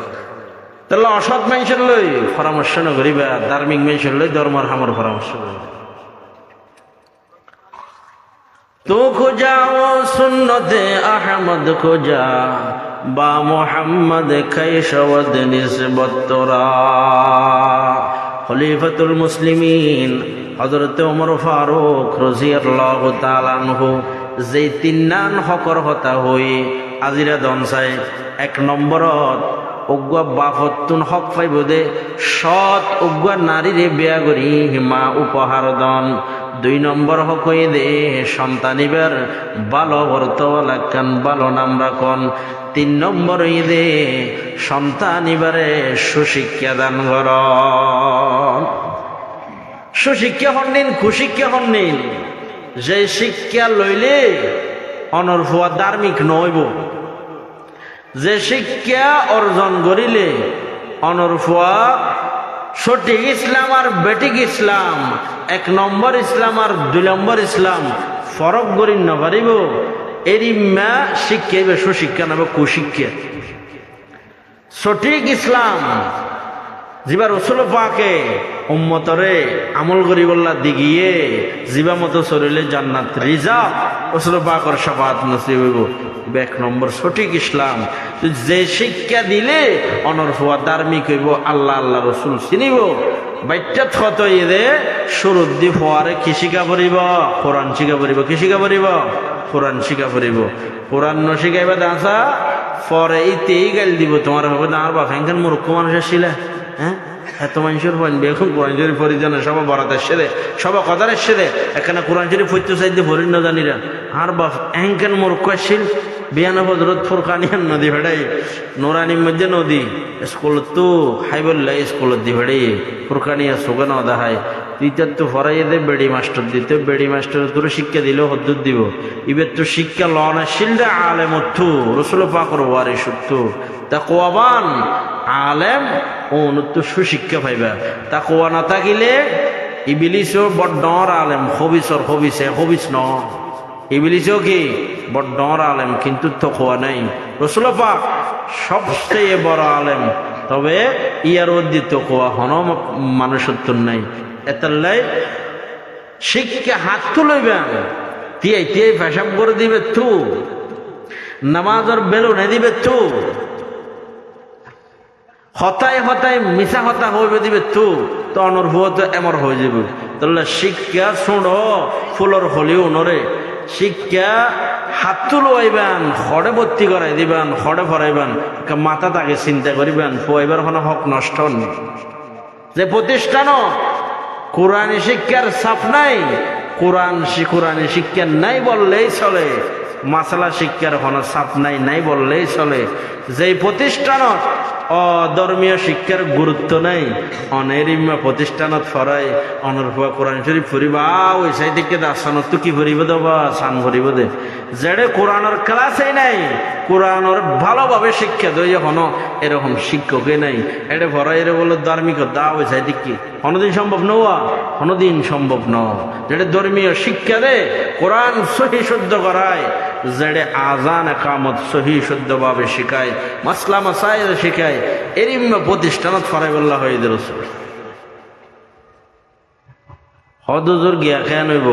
তাহলে অসৎ মানুষের লই পরামর্শ নকরিবা, ধার্মিক মানুষের লই ধর্মর হামর পরামর্শ করিবা। তো খোঁজাও সুন্নতে আহমদ খোঁজা বা মোহাম্মদ খাইশওয়াদ নিসবত তোরা। খলিফাতুল মুসলিমিন হযরত ওমর ফারুক রাদিয়াল্লাহু তাআলা আনহু যে 3 নান হকর হতা হই আজিরা দনসাই 1 নম্বরত অজ্ঞা বাফতুন হক পাইব দে সৎ অজ্ঞা নারীরে বিয়া করি মা উপহার দন। 2 নম্বর হক হয়ে দে সন্তানিবার ভালো ভর্তওয়ালা কান ভালো নাম রাখন। 3 নম্বর ঈদে সন্তান এবারে সুশিক্ষা দান কর। সুশিক্ষা হন্নিন কুশিক্ষা হন্নিন, যে শিক্ষা লইলে অনর্ফুয়া ধার্মিক নইব, যে শিক্ষা অর্জন করিলে অনর্ফুয়া সঠিক ইসলাম আর বেটিক ইসলাম, 1 নম্বর ইসলাম আর 2 নম্বর ইসলাম ফরক করি নপারিব, এরিম্মা শিক্ষা সুশিক্ষা নামে কুশিক্ষা। সঠিক ইসলাম জিবা রসুল পাকে উম্মতরে আমল করি বললা দিগিয়ে জিবা মতো চলিলে জান্নাত রিজার্ভ, রসুল পাকর শাফাত নসিব হইব। 1 নম্বর সঠিক ইসলাম, যে শিক্ষা দিলে অনর্ফুয়া ধার্মিক হইব, আল্লাহ আল্লাহ রসুল চিনিব। বাইটাত কত ঈদে শুরুর দি ফোয়ারে কি শিখা পড়িব? কোরআন শিখা পড়িব। কি শিখা পড়িব? কোরআন শিখা পড়িব। কোরআন ন শিখাইবা দাঁচা পরে ইতেই গাইল দিব তোমার হবে দাঁড় বা ফ্যাঙ্কেন মূর্খ মানুষ আসছিলে। হ্যাঁ, এত মানুষের বলবে এখন কোরআন শরীফ পরিজনের সবাই বরাত এসে দে, সবাই কথার এসে দে, এখানে কোরআন শরীফ পড়তে চাইতে পড়িন না জানিরা। আর বাপ এঙ্কেন মূর্খ আসছিল বিয়ানা হজরত ফুরকানিয়ান নদী ভেড়াই নোরানির মধ্যে নদী স্কুল তো হাইবল্লা স্কুলত দি ভেড়াই ফুরকানিয়া সুগান দেখায় তুই তার তো ফরাই দে বেড়ি মাস্টার দিতে, বেড়ি মাস্টার তোর শিক্ষা দিলেও হদ্দুর দিব। এবার তো শিক্ষা লন আসছিল রে আলেম অর্থ রসুল পাকর ওয়ারি সত্য তা কোয়াবান আলেম ও নত্য সুশিক্ষা পাইবা। তা কোয়া না থাকিলে ইবিলিসও বড় ডর আলেম, হবিসর হবিসে হবিস ন ইবিলিসও কি বড় ডর আলেম, কিন্তু তো কোয়া নাই। রসুল পাক সবচেয়ে বড় আলেম, তবে ইয়ার অদ্বিত কোয়া হন মানুষত্ব নাই। এতাল্লাই শিক্ষা হাত তুলইবেন তিয়াই তিয়াই পেশাব করে দিবে তু, নামাজের বেলু নে দিবে তু, হতায় হতায় মিশা হতা হইবে দিবে তু, তো অনর্ভুয় তো এমর হয়ে যাবে। তাহলে শিক্ষা শুনো ফুলর হলিও নরে, শিক্ষা হাত তুলো আইবেন, হড়ে ভর্তি করাই দিবেন, হড়ে ভরাইবেন, মাথা তাকে চিন্তা করিবেন, ফুয়াইবার কোনো হক নষ্ট নেই। যে প্রতিষ্ঠানও কোরআনী শিক্ষার ছাপ নাই, কোরআনী শিক্ষা নাই বললেই চলে, মাসালা শিক্ষার কোনো ছাপ নাই নাই বললেই চলে। যেই প্রতিষ্ঠানত অধর্মীয় শিক্ষার গুরুত্ব নাই, অনেরিমা প্রতিষ্ঠানত ফরাই অনর্ভুয়া কোরআন শরীফ ফুরিবা ওই সাই দিকে দাসানত তো কি ফুরিব দেবা সান ফুরিব দে। যেড়ে কোরআনের ক্লাসেই নাই, কোরআনের ভালোভাবে শিক্ষা দেয় হন এরকম শিক্ষকই নাই, এটা ভরাই এর বলে ধার্মিক দা ওই সাই দিকে কোনোদিন সম্ভব নওয়া, কোনোদিন সম্ভব ন। যেটা ধর্মীয় শিক্ষা দে কোরআন সহি শুদ্ধ করায়, যেড়ে আজান একামত সহি শুদ্ধভাবে শিখায়, মাসলা মাসাইল শিখায়, এরিম প্রতিষ্ঠানত ফরাই বল্লা হয়ে দিল। হদুজোর গিয়া খেয়া নইব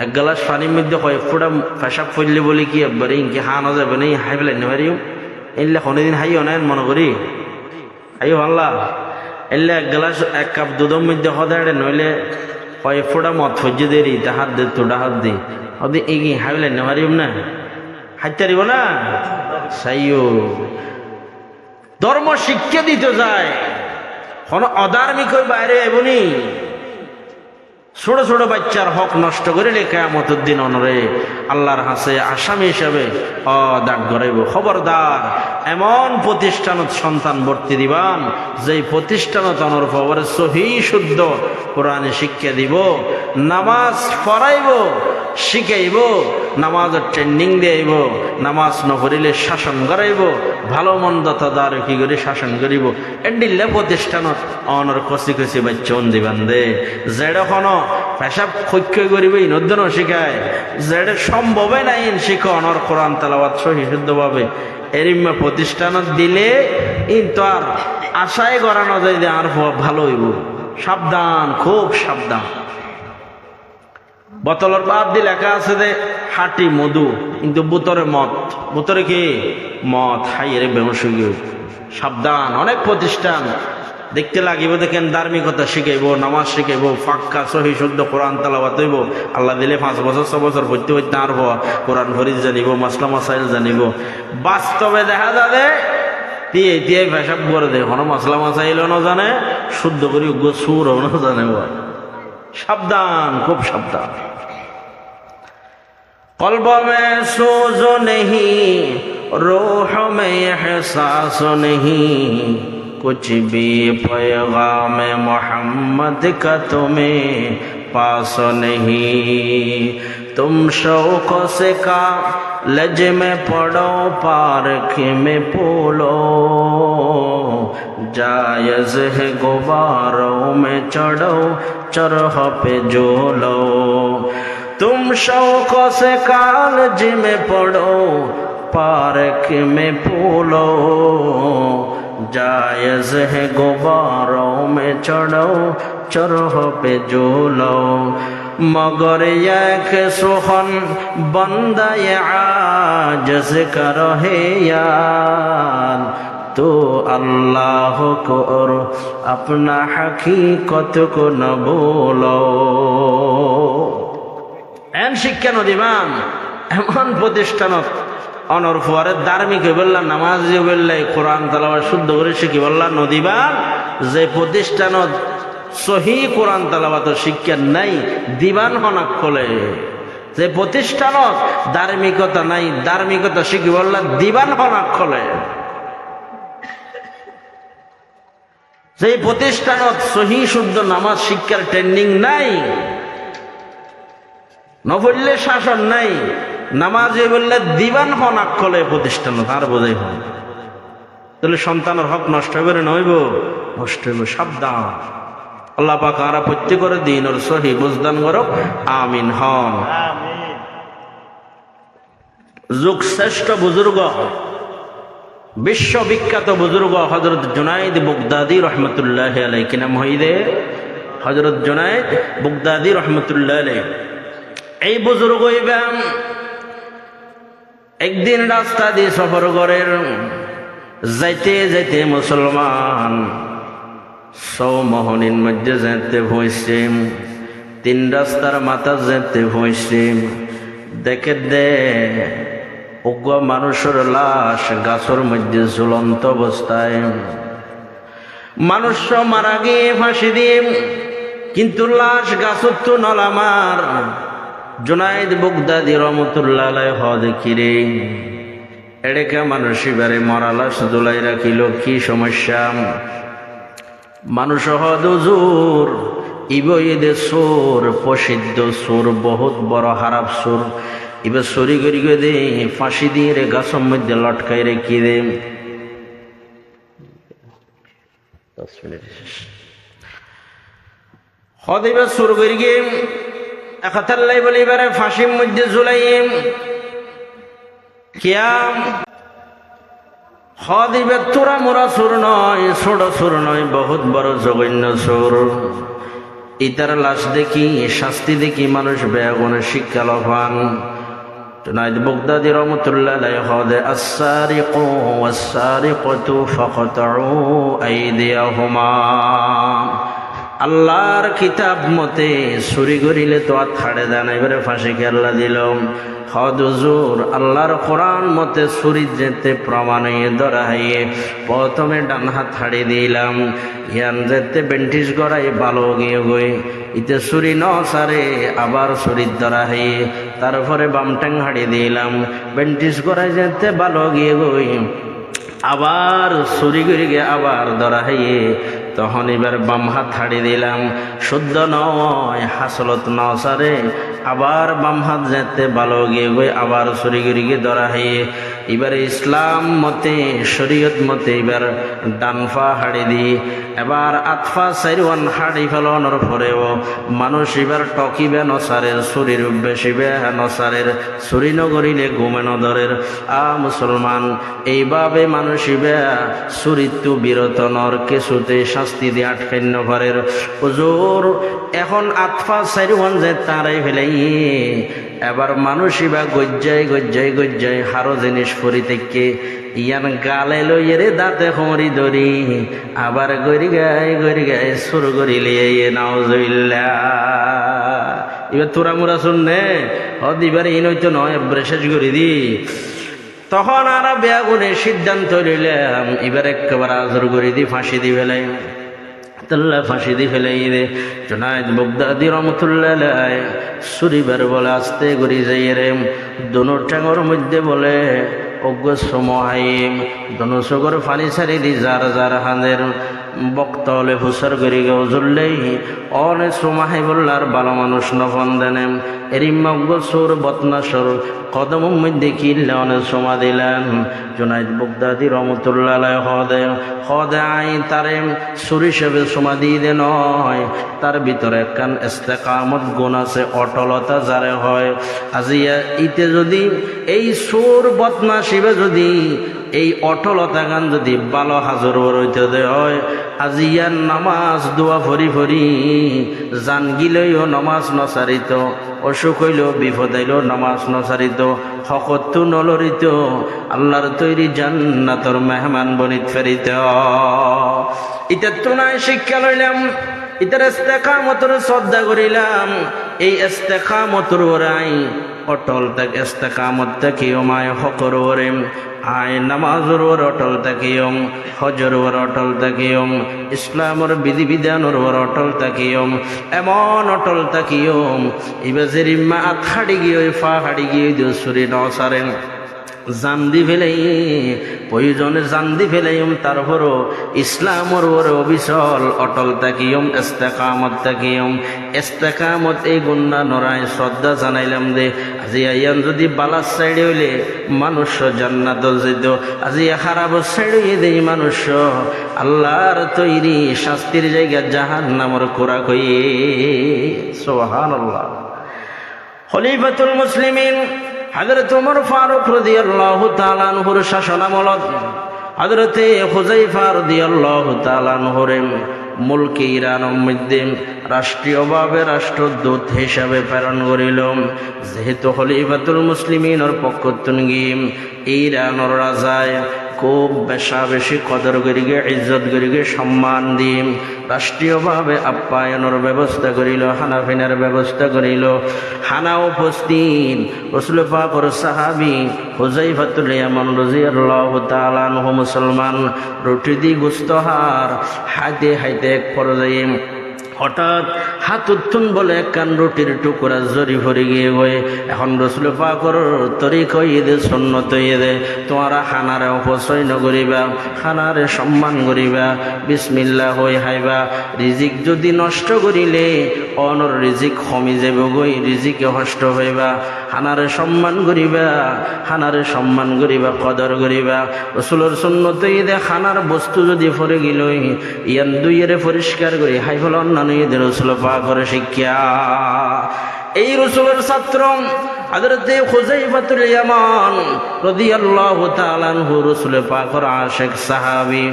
1 গ্লাস পানির মধ্যে কয়েক ফুটা পেশাব পড়লে বলি কি একবারে ইনকি হানো যাবে না, হাই ফেলাই না পারিও এলে কোনোদিন হাইও না মনে করি হাইও আল্লাহ এলে 1 গ্লাস 1 কাপ দুধের মধ্যে হদাড়ে নইলে কয়েক ফুটা মদ ফজ্জে দেরি হাত দে তোটা হাত দি ওদি এগি হাই ফেলাই না পারিও না, হাইতে পারিব না সাইও। ধর্ম শিক্ষা দিতে যায় কোন অধার্মিক হয়ে বাইরে এবনি, ছোট ছোট বাচ্চার হক নষ্ট করে কিয়ামতের দিন অনরে আল্লাহর হাসে আসামি হিসাবে দাঁড় করাইব। খবরদার এমন প্রতিষ্ঠানত সন্তান ভর্তি দিবান যেই প্রতিষ্ঠানত অনর্ভবরে সহি শুদ্ধ কোরআনে শিক্ষা দিব, নামাজ পড়াইব শিখাইব, নামাজের ট্রেনিং দিয়াইব, নামাজ নপড়িলে শাসন করাইব, ভালো মন্দ তদারকি করে শাসন করিব। এন্ডিল্লা প্রতিষ্ঠানত অনর কষি কষি বাচ্চন দিবান দে, যেটা কোনো পেশাব ক্ষয় করিব ইনদ্দন শিখায়, যেটা সম্ভবে নাই শিখ অনর কোরআন তেলাওয়াত সহি শুদ্ধভাবে এরিম্মা প্রতিষ্ঠানত দিলে ইন তো আর আশায় করানো যায় যে আর ভালো হইব। সাবধান, খুব সাবধান। বোতলের বাদ দিয়ে লেখা আছে যে হাটি মধু, কিন্তু বোতরে মদ, বোতরে কি মদ হাইয়ের বেমস। সাবধান, অনেক প্রতিষ্ঠান দেখতে লাগিব দেখেন ধার্মিকতা শিখাইব, নামাজ শিখাইব, ফাক্কা সহি শুদ্ধ কোরআন তেলাওয়াত হইব, আল্লাহ দিলে 5 বছর 6 বছর পড়তে পড়তে আর কোরআন ফরিজ জানিব, মাসলা মাসাইল জানিব। বাস্তবে দেখা যাবে দিয়ে দিয়ে পেশাব করে দেয়, কোনো মাসলা মাসাইলও না জানে, শুদ্ধ করি সুরও না জানে। সাবধান, খুব সাবধান। কলব মে সোজো নেহি रूह में एहसास नहीं, कुछ भी पैगाम मोहम्मद का तुम्हें पास नहीं। तुम शौक से कॉलेज में पढ़ो, पार्क में पोलो, जायज़ है गुब्बारों में चढ़ो, चरह पे झूलो। तुम शौक से कॉलेज में पढ़ो, पार्क में पोलो, जायज़ है गुब्बारों में चढ़ो, चरह पे झूलो। मगर एक सुखन बंदा ये आजिज़ का रहे यार, तो अल्लाह को और अपना हकीकत को न भूलो। एन शिक्षा नदीमान एमन प्रतिष्ठानत অনর ফুয়ারে ধার্মিক বললা, নামাজি বললে, কোরআন তালাওয়াত শুদ্ধ করে শিখি বললা নদীবান, যে প্রতিষ্ঠানত সহি কোরআন তালাওয়াত শিক্ষা নাই দিবান হনাক খোলে, যে প্রতিষ্ঠানত ধার্মিকতা নাই ধার্মিকতা শিখি বললা দিবান হনাক খোলে, যে প্রতিষ্ঠানত সহি শুদ্ধ নামাজ শিক্ষার ট্রেনিং নাই, নবল্লে শাসন নাই, নামাজে বললে দিবান হন আক্ষলে প্রতিষ্ঠান তার বোঝাই হন, তাহলে সন্তানের হক নষ্ট হবে না, নইব নষ্ট হইব। সাবধান, আল্লাহ পাক আমরা প্রত্যেকের দিন ওর সহি বুঝদান করক, আমিন হন। যুগ শ্রেষ্ঠ বুজুর্গ, বিশ্ববিখ্যাত বুজুর্গ হযরত জুনাইদ বাগদাদী রহমতুল্লাহ আলাইহি, কি নাম হইদে? হযরত জুনাইদ বাগদাদী রহমতুল্লাহ আলাইহি। এই বুজুর্গ হইবেন একদিন রাস্তা দিয়ে সফর করেন, যাইতে যাইতে মুসলমান সৌমোহনীর মধ্যে যেতে হয়েছে, তিন রাস্তার মাথা যেতে হয়েছে, দেখে দে অজ্ঞ মানুষের লাশ গাছের মধ্যে ঝুলন্ত অবস্থায়, মানুষ মারা গিয়ে ফাঁসি দিয়ে, কিন্তু লাশ গাছত তো নলামার। জুনাইদ বাগদাদী রহমতুল্লাহ আলাইহি হদ কিরে এড়েকা মানুষ এবারে মরা লাশ ঝুলাই রাখিল, কি সমস্যা? মানুষ হদ হুজুর ইবইদে সোর, প্রসিদ্ধ সোর, বহুত বড় হারাপ সোর, এবার সরি করি দে ফাঁসি দিয়ে রে গাছের মধ্যে লটকাই রেখে দে। 10 মিনিট হদ এবার সুর করি গে একাতাল্লাই বলে এবারে ফাঁসির মধ্যে ঝুলাই কিয়াম। হদ এবার তোরা মোরা সুর নয়, ছোট সুর নয়, বহুত বড় জঘন্য সুর। ইতার লাশ দেখি শাস্তি দেখি মানুষ বেয়াগুনে শিক্ষা লভান। জুনাইদ বাগদাদী রহমতুল্লাহ আলাইহি হদে আস-সারিকু ওয়াস-সারিকাতু ফাকতাউ আইদিয়াহুমা। আল্লাহর কিতাব মতে চুরি করিলে তো আর ছাড়ে দেয় না, এবারে ফাঁসি খেলা দিল। হদ হুজুর আল্লাহর কোরআন মতে চুরি যেতে প্রমাণে ধরা হাইয়ে প্রথমে ডান হাত ছাড়ি দিলাম, ইয়ান যেতে বেন্টিস গড়াই ভালো গিয়ে গই, ইতে চুরি ন সারে আবার চুরির ধরা হাইয়ে, তারপরে বাম ট্যাং হাড়ি দিলাম, বেন্টিস গড়াই যেতে ভালো গিয়ে গই, আবার চুরি করে গিয়ে আবার ধরা হাইয়ে, তখন এবার বাম হাত ছাড়ি দিলাম, শুদ্ধ নয় হাসলত ন সারে, আবার বাম হাত যেতে ভালো গিয়ে গই, আবার চুরি করে গিয়ে ধরা হাইয়ে, এবারে ইসলাম মতে শরীয়ত মতে এবার ডান পা হাড়ি দি, এবার আতফা চাইরওয়ান হাড়ি ফেলানোর পরেও মানুষ এবার টকিবে নসারের, চুরির বেশিবে নসারের, চুরি নগরিলে ঘুমে নদরের। মুসলমান এইভাবে মানুষ ইবে চুরিত্ব বিরত নর, কিছুতে শাস্তি দিয়ে আটকাই নভরের। হুজুর এখন আতফা চাইরওয়ান যে তারাই ফেলাই, এবার মানুষ ইবা গজ্জাই গজ্জাই গজ্জাই হারো জিনিস ফরি থেকে ইয়ান গালে লইয়ে রে দাঁতে খমরি ধরি, আবার গড়ি গায় সুর গড়িলে নাউজুবিল্লাহ। এবার তোরা মোরা শুননে হদ এবার এই নয়তো নয় শেষ করে দি। তখন আর বেয়াগুনে সিদ্ধান্ত লইলাম এবার একেবারে আজর করে দি, ফাঁসি দি ফেলাই, তাল্লা ফাঁসি দি ফেলাই রে। জুনাইদ বাগদাদী রহমতুল্লাহ আলাইহি সুরিবার বলে আস্তে করি যাই রে, দোনো ঠ্যাঙর মধ্যে বলে অজ্ঞ সমহাইম ধনুসগর ফানি সারি দি যার যার হানের বক্তলে হুসর করি গেও জুললেই অনে সমহাই বললার ভালো মানুষ নফন দেনে এরিম্মা অজ্ঞ সুর বতনাসর কদম মধ্যে কিনলে অনেক সমা দিলেন জুনাইদ বগদাদি রহমতুল্লাহ হদে আই তারে সুর হিসেবে সমা দিয়ে দে নয় তার ভিতরে একখান ইস্তেকামত গুণ আছে অটলতা যারে হয় আজিয়া ইতে যদি এই সুর বদমাশিবে যদি এই অটলতা গান যদি ভালো হাজর হইতে দে হয় আজিয়ার নামাজ দোয়া ফরি ফরি জান গিলেও নামাজ নসারিত অসুখ হইলেও বিপদ আইলেও নামাজ নসারিত হকত নলরিত আল্লাহর তৈরি জান্নাতর মেহমান বনিত ফেরিত এটা তো নাই শিক্ষা লইলাম ইতার ইস্তেকামতর শ্রদ্ধা করিলাম এই ইস্তেকামতর ওরাই অটল তাক ইস্তেকামত তাকিও মায় হকর ওরে আয় নামাজর ওর অটল তাকিও হজর ওর অটল তাকিও ইসলামর বিধিবিধানর ওর অটল তাকিও এমন অটল তাকিও ইবাজের ইম্মা আথাড়ি গিয়ে ফা হাড়ি গিয়ে সুরি নসারেন জান্দি ফেলাই প্রয়োজনে জান্দি ফেলাইম তারপরও ইসলামর ওরে অবিচল অটল তাকিয়ম ইস্তেকামত তাকিয়ম ইস্তেকামত এই গুন্না নরায় শ্রদ্ধা জানাইলাম দে আজি আইয়ান যদি বালার সাইডে হইলে মানুষ জান্নাত যেত আজি খারাপ সাইডে দেই মানুষ আল্লাহর তৈরি শাস্তির জায়গা জাহান্নামর খোরাক হইয়ে সুবহানাল্লাহ খলিফাতুল মুসলিমিন হযরত ওমর ফারুক রাদিয়াল্লাহু তাআলা আনহুর শাসনামলত হযরত হুযায়ফা রাদিয়াল্লাহু তাআলা আনহুর মুলকে ইরানের মধ্যে রাষ্ট্রীয়ভাবে রাষ্ট্রদূত হিসাবে প্রেরণ করিল যেহেতু খলিফাতুল মুসলিমিনের পক্ষ থেকে ইরানের রাজায় খুব বেশি কদর করিগে ইজ্জত করিগে সম্মান দিয়ে রাষ্ট্রীয়ভাবে আপ্যায়নের ব্যবস্থা করিল হানাফিনার ব্যবস্থা করিল হানা উপস্থিত রাসূল পাকের সাহাবী হুযায়ফাতুল ইয়ামান রাদিয়াল্লাহু তাআলা আনহু মুসলমান রুটি দি গোস্তহার হাতে হাতে এক পর্যায়ে হঠাৎ হাত উত্থুন বলে একখান রুটির টুকরা জরি ভরে গিয়ে গয়ে এখন রাসূল পাকের তরিকা ঈদে সুন্নত ঈদে তোমরা খানারে অপচয় নকরিবা খানারে সম্মান করিবা বিসমিল্লাহ হই হাইবা রিজিক যদি নষ্ট করিলে অনর রিজিক কমি যাব গই রিজিকে নষ্ট হইবা খানারে সম্মান করিবা খানারে সম্মান করিবা কদর করিবা রাসূলের সুন্নত ঈদে খানার বস্তু যদি পড়ে গিলই ইয়ান দুইয়েরে পরিষ্কার করি হাই হল অন্যান্য ঈদের রাসূল পাকের শিক্ষা এই রাসূলের ছাত্র হযরত হুযায়ফাতুল ইয়ামান রাদিয়াল্লাহু তাআলা আনহু রাসূল পাকের আশিক সাহাবী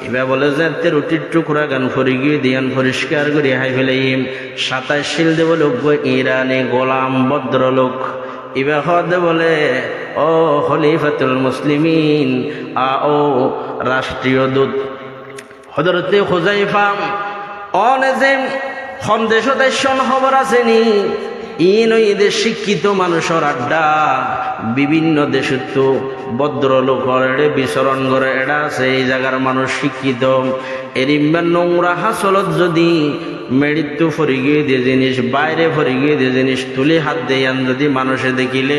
ইবা বলে যে তে রুটির টুকরা গান ফরি গিয়ে দিয়ান পরিষ্কার করি হাই ফেলাইম 27 শিল দেব লোক ইরানি গোলাম ভদ্রলোক ইবা হদে বলে ও খলিফাতুল মুসলিমিন ও রাষ্ট্রীয় দূত হযরত হুযায়ফা অনেজে সন্দেশ দেশন খবর আসেনি ইন ঈদের শিক্ষিত মানুষের আড্ডা বিভিন্ন দেশে তো ভদ্রলোকের বিচরণ করে এটা আছে এই জায়গার মানুষ শিক্ষিত এরিম্বা নোংরা হাসলত যদি মৃত্যু ফরি গিয়ে দিয়ে জিনিস বাইরে ফরি গিয়ে দিয়ে জিনিস তুলে হাত দিয়ে যদি মানুষে দেখিলে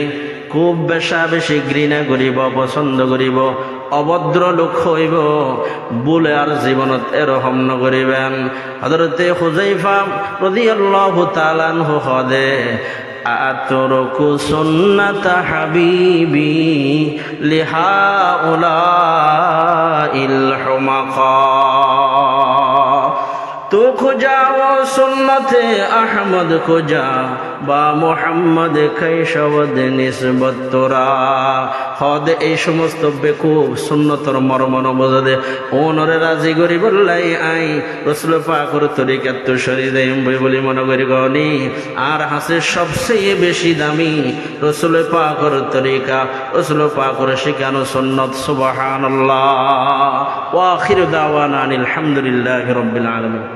খুব বেশি ঘৃণা করিব পছন্দ করিব অভদ্র লোক হইব বলে আর জীবনত এরকম নকরিবেন হযরত হুযায়ফা রাদিয়াল্লাহু তাআলা আনহু হদে আতরকু সুন্নাত হাবিবি লিহাউলাইল হুমাকা তো খুঁজাও সুন্নতে আহমদ খুঁজা বা মোহাম্মদ কৈশবদ নিসবত তোরা হদ এই সমস্ত বেকুব সুন্নতর মর্ম নবজদে ওনরে রাজি করি বললাই আই রাসূল পাকের তরিকা তো শরী দেম বলি মনে করি গনি আর হাসে সবচেয়ে বেশি দামি রাসূল পাকের তরিকা রাসূল পাকের শিখানো সুন্নত সুবহানাল্লাহ ওয়া আখিরু দাওয়ানা আলহামদুলিল্লাহি রাব্বিল আলামিন।